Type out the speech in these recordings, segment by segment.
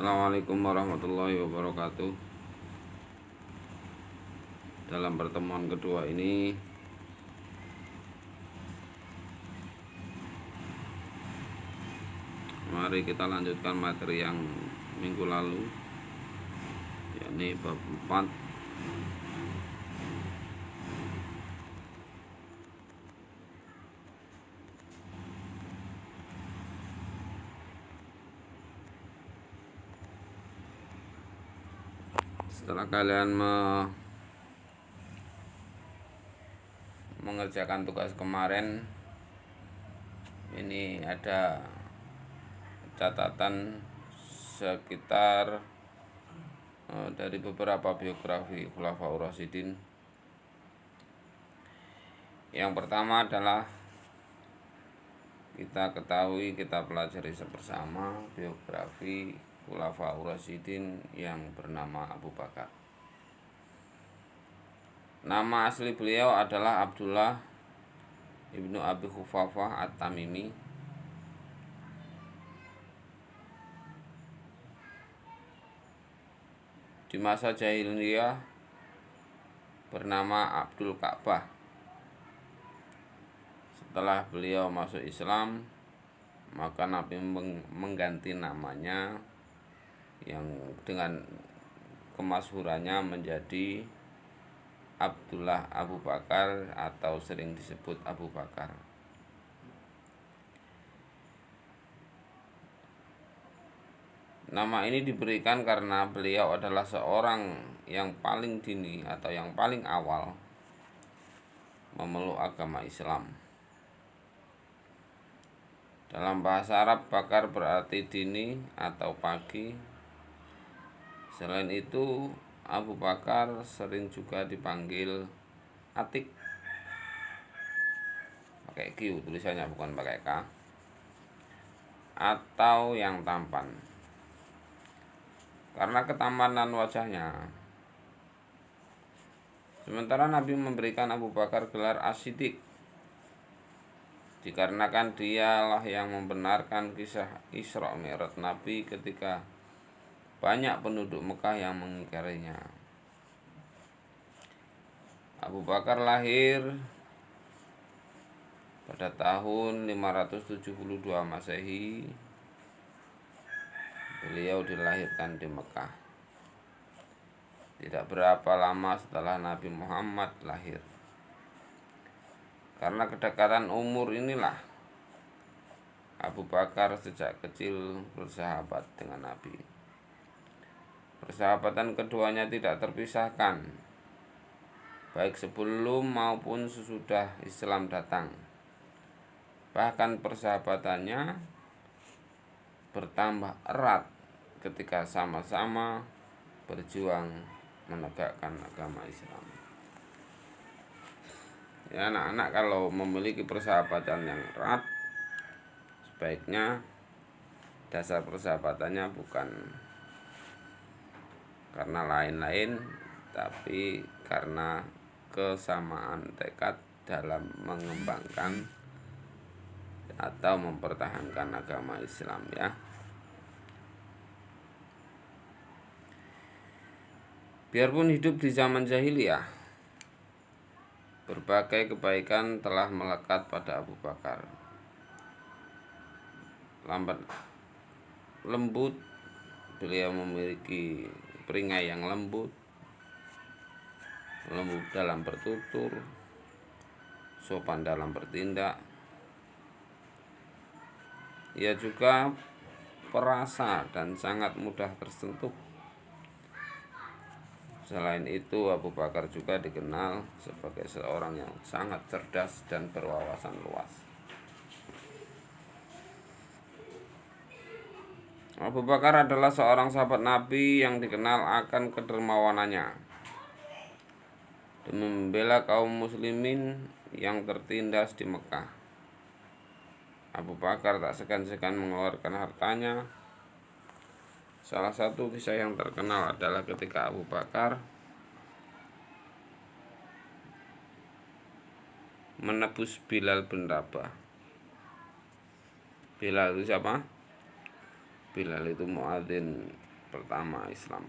Assalamualaikum warahmatullahi wabarakatuh. Dalam pertemuan kedua ini mari kita lanjutkan materi yang minggu lalu, yakni bab 4 setelah kalian mengerjakan tugas kemarin. Ini ada catatan sekitar dari beberapa biografi Khulafaur Rasyidin. Yang pertama adalah kita pelajari bersama biografi Khulafaur Rasyidin yang bernama Abu Bakar. Nama asli beliau adalah Abdullah ibnu Abi Khufafah At-Tamimi. Di masa jahiliyah bernama Abdul Ka'bah. Setelah beliau masuk Islam, maka Nabi mengganti namanya yang dengan kemasyhurannya menjadi Abdullah Abu Bakar atau sering disebut Abu Bakar. Nama ini diberikan karena beliau adalah seorang yang paling dini atau yang paling awal memeluk agama Islam. Dalam bahasa Arab, bakar berarti dini atau pagi. Selain itu, Abu Bakar sering juga dipanggil Atik, pakai Q tulisannya, bukan pakai K, atau yang tampan, karena ketampanan wajahnya. Sementara Nabi memberikan Abu Bakar gelar As-Siddiq dikarenakan dialah yang membenarkan kisah Isra Mi'raj Nabi ketika banyak penduduk Mekah yang mengingkarinya. Abu Bakar lahir pada tahun 572 Masehi. Beliau dilahirkan di Mekah. Tidak berapa lama setelah Nabi Muhammad lahir. Karena kedekatan umur inilah Abu Bakar sejak kecil bersahabat dengan Nabi. Persahabatan keduanya tidak terpisahkan, baik sebelum maupun sesudah Islam datang. Bahkan persahabatannya bertambah erat ketika sama-sama berjuang menegakkan agama Islam. Ya, anak-anak kalau memiliki persahabatan yang erat, sebaiknya dasar persahabatannya bukan karena lain-lain, tapi karena kesamaan tekad dalam mengembangkan atau mempertahankan agama Islam, ya. Biarpun hidup di zaman jahiliyah, berbagai kebaikan telah melekat pada Abu Bakar. Lambat lembut, beliau memiliki perisai yang lembut dalam bertutur, sopan dalam bertindak. Ia juga perasa dan sangat mudah tersentuh. Selain itu, Abu Bakar juga dikenal sebagai seorang yang sangat cerdas dan berwawasan luas. Abu Bakar adalah seorang sahabat Nabi yang dikenal akan kedermawanannya dan membela kaum muslimin yang tertindas di Mekah. Abu Bakar tak segan-segan mengeluarkan hartanya. Salah satu kisah yang terkenal adalah ketika Abu Bakar menebus Bilal bin Rabah. Bilal itu siapa? Bilal itu muadzin pertama Islam.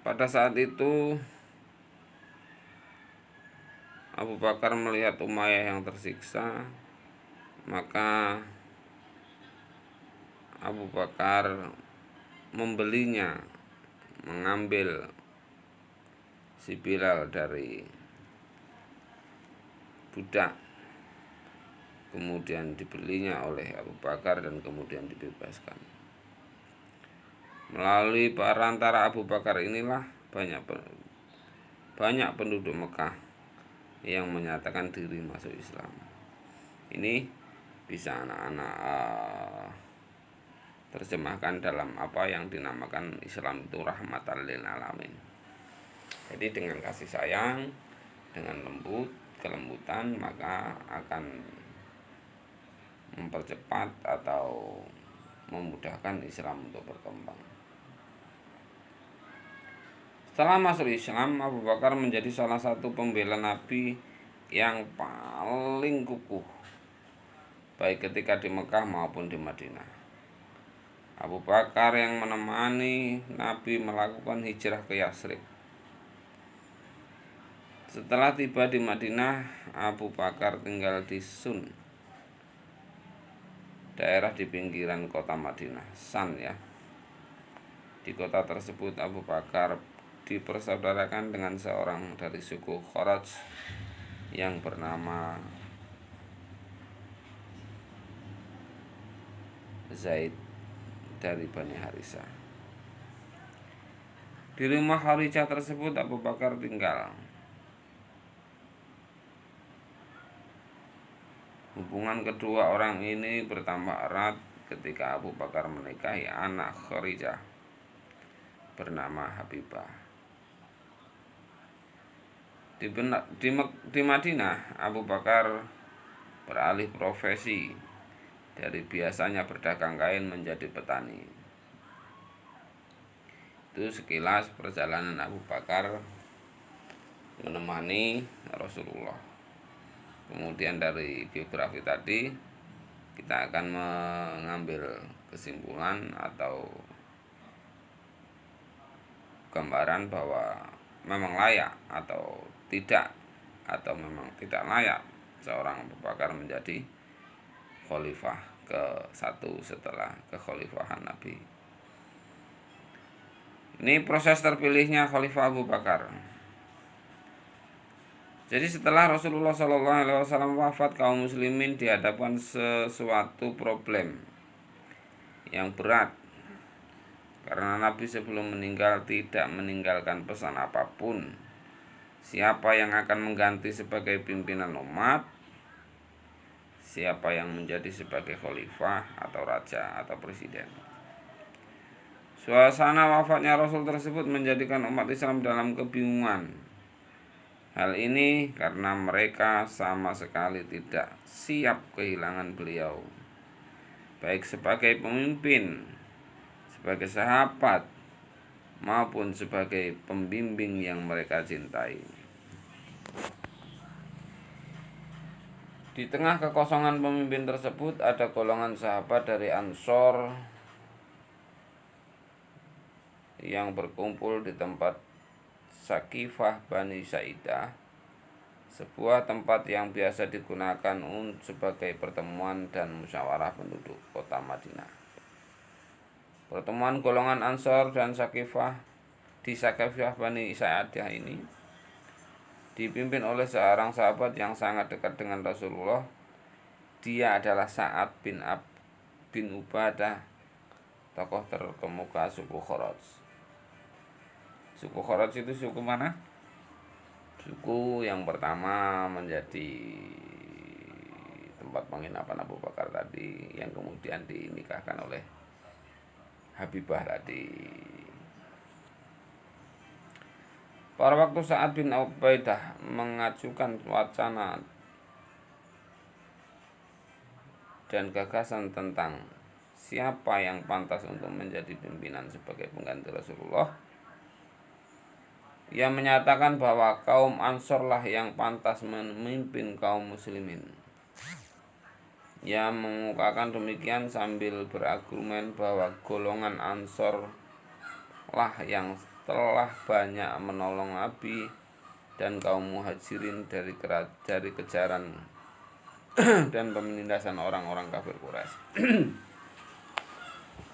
Pada saat itu Abu Bakar melihat Umayyah yang tersiksa, maka Abu Bakar membelinya, mengambil si Bilal dari budak, kemudian dibelinya oleh Abu Bakar dan kemudian dibebaskan. Melalui perantara Abu Bakar inilah banyak penduduk Mekah yang menyatakan diri masuk Islam. Ini bisa anak-anak terjemahkan dalam apa yang dinamakan Islam itu rahmatan lil alamin. Jadi dengan kasih sayang, dengan kelembutan, maka akan mempercepat atau memudahkan Islam untuk berkembang. Setelah masuk Islam, Abu Bakar menjadi salah satu pembela Nabi yang paling kukuh, baik ketika di Mekah maupun di Madinah. Abu Bakar yang menemani Nabi melakukan hijrah ke Yatsrib. Setelah tiba di Madinah, Abu Bakar tinggal di Sun, daerah di pinggiran kota Madinah, San ya. Di kota tersebut Abu Bakar dipersaudarakan dengan seorang dari suku Kharaj yang bernama Zaid dari Bani Harisah. Di rumah Harisah tersebut Abu Bakar tinggal. Hubungan kedua orang ini bertambah erat ketika Abu Bakar menikahi anak Kharijah bernama Habibah. Di Madinah, Abu Bakar beralih profesi dari biasanya berdagang kain menjadi petani. Itu sekilas perjalanan Abu Bakar menemani Rasulullah. Kemudian dari biografi tadi kita akan mengambil kesimpulan atau gambaran bahwa memang layak atau tidak, atau memang tidak layak seorang Abu Bakar menjadi khalifah ke-1 setelah kekhalifahan Nabi. Ini proses terpilihnya khalifah Abu Bakar. Jadi setelah Rasulullah SAW wafat, kaum muslimin dihadapkan sesuatu problem yang berat, karena Nabi sebelum meninggal tidak meninggalkan pesan apapun. Siapa yang akan mengganti sebagai pimpinan umat, siapa yang menjadi sebagai khalifah atau raja atau presiden. Suasana wafatnya Rasul tersebut menjadikan umat Islam dalam kebingungan. Hal ini karena mereka sama sekali tidak siap kehilangan beliau, baik sebagai pemimpin, sebagai sahabat, maupun sebagai pembimbing yang mereka cintai. Di tengah kekosongan pemimpin tersebut ada golongan sahabat dari Ansor yang berkumpul di tempat Sakifah Bani Sa'idah, sebuah tempat yang biasa digunakan sebagai pertemuan dan musyawarah penduduk kota Madinah. Pertemuan golongan Ansor dan Sakifah di Sakifah Bani Sa'idah ini dipimpin oleh seorang sahabat yang sangat dekat dengan Rasulullah. Dia adalah Sa'ad bin Ubadah, tokoh terkemuka suku Kharaj. Suku Kharaj itu suku mana? Suku yang pertama menjadi tempat penginapan Abu Bakar tadi, yang kemudian dinikahkan oleh Habibah tadi. Pada waktu Sa'ad bin Ubaidah mengajukan wacana dan gagasan tentang siapa yang pantas untuk menjadi pimpinan sebagai pengganti Rasulullah, ia menyatakan bahwa kaum Ansor lah yang pantas memimpin kaum muslimin. Ia mengukakan demikian sambil berargumen bahwa golongan Ansor lah yang telah banyak menolong Nabi dan kaum Muhajirin dari kejaran dan penindasan orang-orang kafir Quraisy.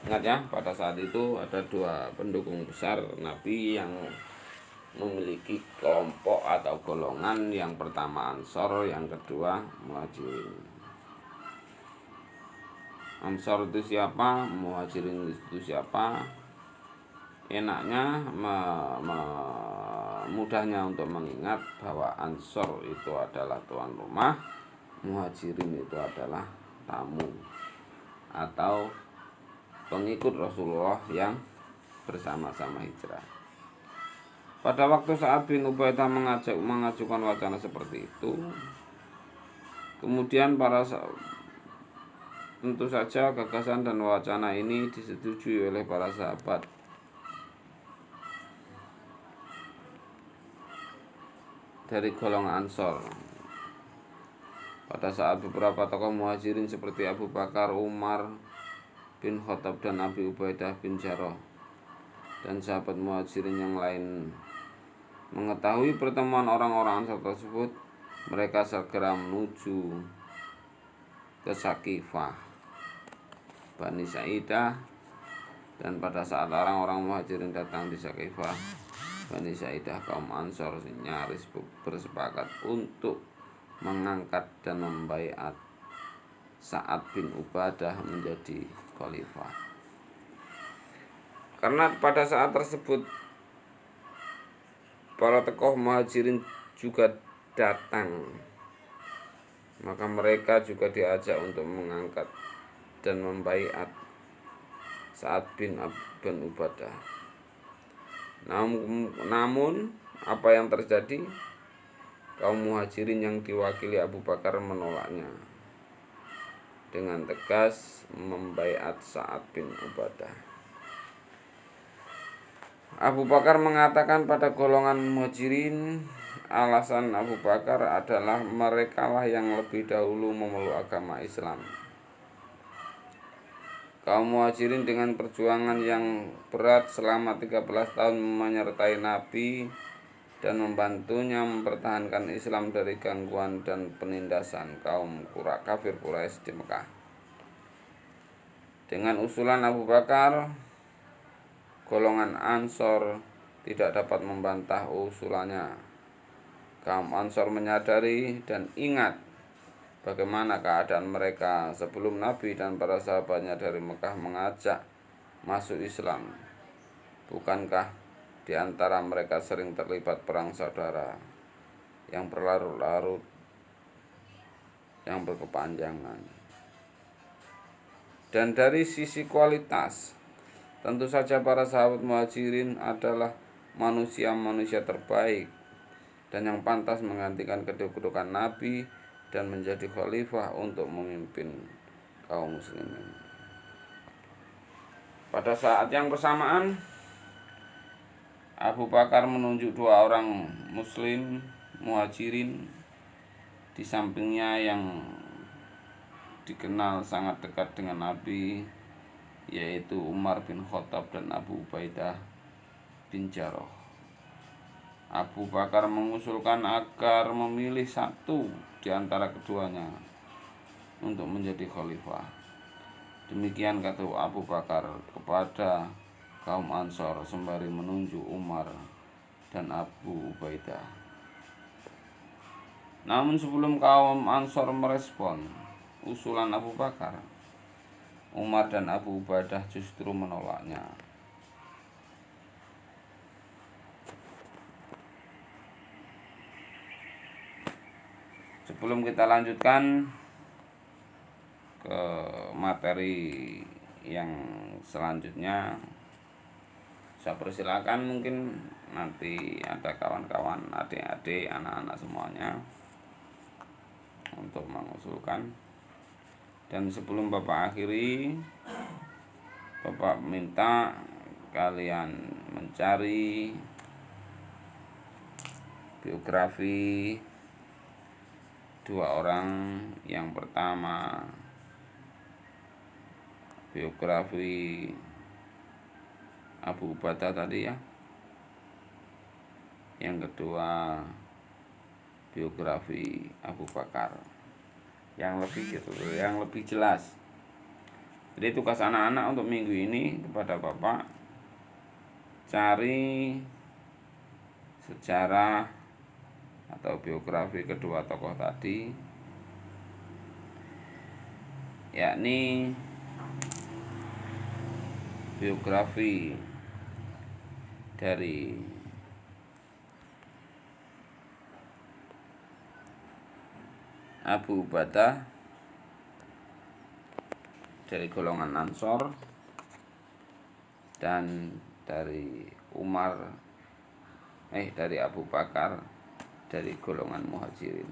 Ingat ya, pada saat itu ada dua pendukung besar Nabi yang memiliki kelompok atau golongan. Yang pertama Ansor, yang kedua Muhajirin. Ansor itu siapa, Muhajirin itu siapa? Enaknya mudahnya untuk mengingat bahwa Ansor itu adalah tuan rumah, Muhajirin itu adalah tamu atau pengikut Rasulullah yang bersama-sama hijrah. Pada waktu Sa'ad bin Ubaidah mengajukan wacana seperti itu, kemudian tentu saja gagasan dan wacana ini disetujui oleh para sahabat dari golongan Ansor. Pada saat beberapa tokoh Muhajirin seperti Abu Bakar, Umar bin Khattab dan Abi Ubaidah bin Jarrah dan sahabat Muhajirin yang lain mengetahui pertemuan orang-orang Ansor tersebut, mereka segera menuju ke Saqifah Bani Sa'idah. Dan pada saat orang-orang Muhajirin datang di Saqifah Bani Sa'idah, kaum Ansor nyaris bersepakat untuk mengangkat dan membaiat Sa'ad bin Ubadah menjadi khalifah. Karena pada saat tersebut para tokoh Muhajirin juga datang, maka mereka juga diajak untuk mengangkat dan membaiat Sa'ad bin Ubadah. Namun apa yang terjadi? Kaum Muhajirin yang diwakili Abu Bakar menolaknya dengan tegas membaiat Sa'ad bin Ubadah. Abu Bakar mengatakan pada golongan Muhajirin, alasan Abu Bakar adalah merekalah yang lebih dahulu memeluk agama Islam. Kaum Muhajirin dengan perjuangan yang berat selama 13 tahun menyertai Nabi dan membantunya mempertahankan Islam dari gangguan dan penindasan kaum kafir Quraisy di Mekah. Dengan usulan Abu Bakar, golongan Ansor tidak dapat membantah usulannya. Kaum Ansor menyadari dan ingat bagaimana keadaan mereka sebelum Nabi dan para sahabatnya dari Mekah mengajak masuk Islam. Bukankah di antara mereka sering terlibat perang saudara yang berlarut-larut, yang berkepanjangan. Dan dari sisi kualitas, tentu saja para sahabat Muhajirin adalah manusia-manusia terbaik dan yang pantas menggantikan kedudukan Nabi dan menjadi khalifah untuk memimpin kaum muslimin. Pada saat yang bersamaan, Abu Bakar menunjuk dua orang muslim Muhajirin di sampingnya yang dikenal sangat dekat dengan Nabi, yaitu Umar bin Khattab dan Abu Ubaidah bin Jarrah. Abu Bakar mengusulkan agar memilih satu di antara keduanya untuk menjadi khalifah. Demikian kata Abu Bakar kepada kaum Ansor sembari menunjuk Umar dan Abu Ubaidah. Namun sebelum kaum Ansor merespon usulan Abu Bakar, Umar dan Abu Ubaidah justru menolaknya. Sebelum kita lanjutkan ke materi yang selanjutnya, saya persilakan mungkin nanti ada kawan-kawan, adik-adik, anak-anak semuanya untuk mengusulkan. Dan sebelum Bapak akhiri, Bapak minta kalian mencari biografi dua orang. Yang pertama biografi Abu Ubadah tadi ya. Yang kedua biografi Abu Bakar yang lebih jelas. Jadi tugas anak-anak untuk minggu ini kepada Bapak, cari sejarah atau biografi kedua tokoh tadi, yakni biografi dari Abu Ubadah dari golongan Ansor, dan dari dari Abu Bakar dari golongan Muhajirin.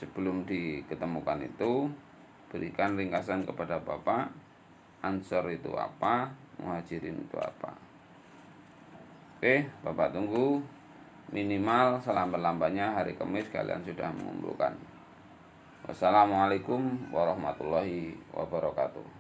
Sebelum diketemukan itu, berikan ringkasan kepada Bapak, Ansor itu apa, Muhajirin itu apa. Oke, Bapak tunggu. Minimal selambat-lambatnya hari Kamis kalian sudah mengumpulkan. Wassalamualaikum warahmatullahi wabarakatuh.